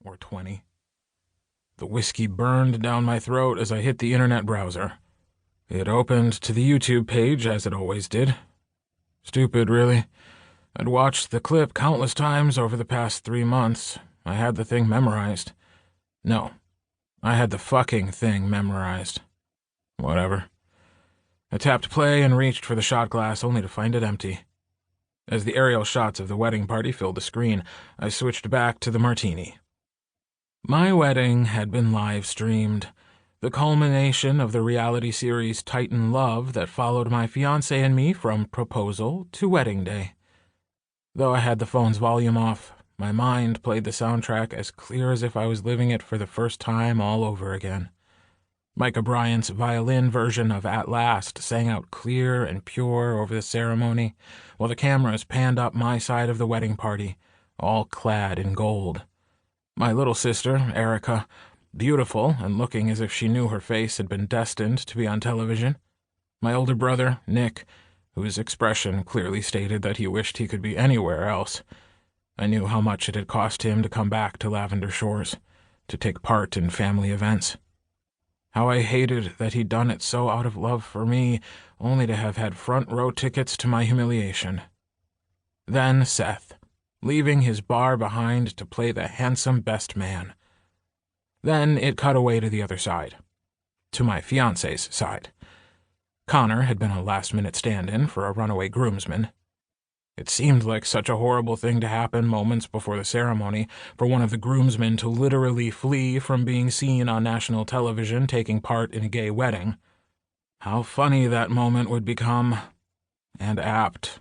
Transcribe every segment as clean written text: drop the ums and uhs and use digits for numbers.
or 20. The whiskey burned down my throat as I hit the internet browser. It opened to the YouTube page, as it always did. Stupid, really. I'd watched the clip countless times over the past 3 months. I had the thing memorized. No, I had the fucking thing memorized. Whatever. I tapped play and reached for the shot glass, only to find it empty. As the aerial shots of the wedding party filled the screen, I switched back to the martini. My wedding had been live-streamed, the culmination of the reality series Titan Love that followed my fiance and me from proposal to wedding day. Though I had the phone's volume off, my mind played the soundtrack as clear as if I was living it for the first time all over again. Micah Bryant's violin version of At Last sang out clear and pure over the ceremony, while the cameras panned up my side of the wedding party, all clad in gold. My little sister, Erica, beautiful and looking as if she knew her face had been destined to be on television. My older brother, Nick, whose expression clearly stated that he wished he could be anywhere else. I knew how much it had cost him to come back to Lavender Shores, to take part in family events. How I hated that he'd done it so out of love for me, only to have had front-row tickets to my humiliation. Then Seth, leaving his bar behind to play the handsome best man. Then it cut away to the other side, to my fiance's side. Connor had been a last-minute stand-in for a runaway groomsman. It seemed like such a horrible thing to happen moments before the ceremony, for one of the groomsmen to literally flee from being seen on national television taking part in a gay wedding. How funny that moment would become, and apt.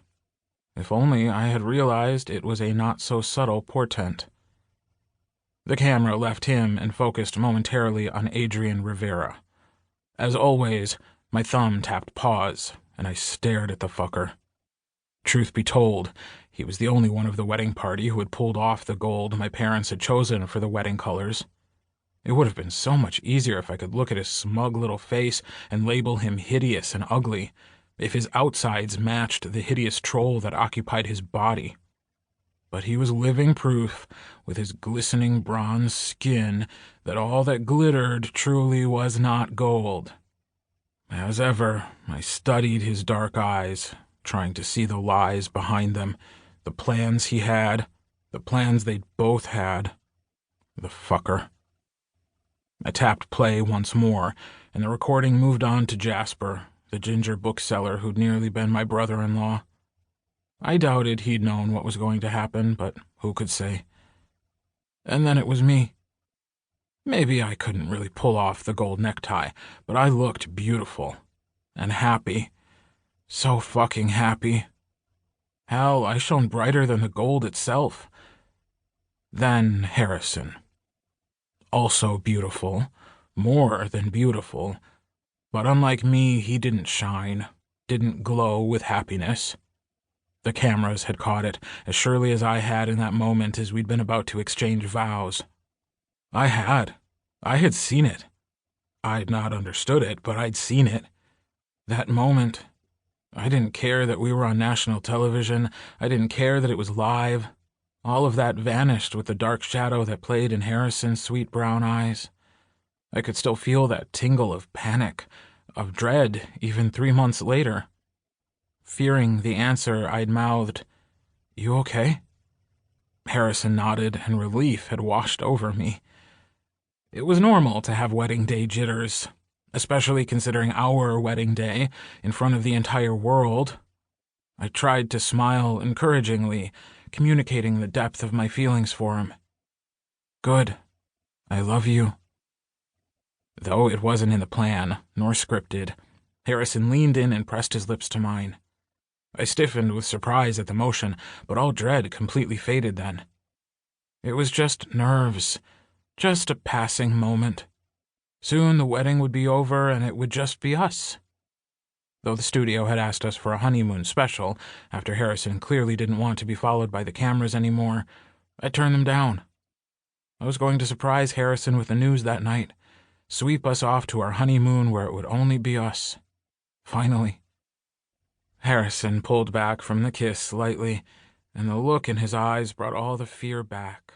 If only I had realized it was a not-so-subtle portent. The camera left him and focused momentarily on Adrian Rivera. As always, my thumb tapped pause, and I stared at the fucker. Truth be told, he was the only one of the wedding party who had pulled off the gold my parents had chosen for the wedding colors. It would have been so much easier if I could look at his smug little face and label him hideous and ugly, if his outsides matched the hideous troll that occupied his body. But he was living proof, with his glistening bronze skin, that all that glittered truly was not gold. As ever, I studied his dark eyes, trying to see the lies behind them, the plans he had, the plans they'd both had. The fucker. I tapped play once more, and the recording moved on to Jasper, the ginger bookseller who'd nearly been my brother-in-law. I doubted he'd known what was going to happen, but who could say? And then it was me. Maybe I couldn't really pull off the gold necktie, but I looked beautiful. And happy. So fucking happy. Hell, I shone brighter than the gold itself. Then Harrison. Also beautiful. More than beautiful. But unlike me, he didn't shine. Didn't glow with happiness. The cameras had caught it, as surely as I had in that moment as we'd been about to exchange vows. I had seen it. I'd not understood it, but I'd seen it. That moment. I didn't care that we were on national television. I didn't care that it was live. All of that vanished with the dark shadow that played in Harrison's sweet brown eyes. I could still feel that tingle of panic, of dread, even 3 months later. Fearing the answer, I'd mouthed, "You okay?" Harrison nodded, and relief had washed over me. It was normal to have wedding day jitters, especially considering our wedding day in front of the entire world. I tried to smile encouragingly, communicating the depth of my feelings for him. "Good. I love you." Though it wasn't in the plan, nor scripted, Harrison leaned in and pressed his lips to mine. I stiffened with surprise at the motion, but all dread completely faded then. It was just nerves, just a passing moment. Soon the wedding would be over and it would just be us. Though the studio had asked us for a honeymoon special, after Harrison clearly didn't want to be followed by the cameras anymore, I turned them down. I was going to surprise Harrison with the news that night, sweep us off to our honeymoon where it would only be us. Finally. Harrison pulled back from the kiss slightly, and the look in his eyes brought all the fear back.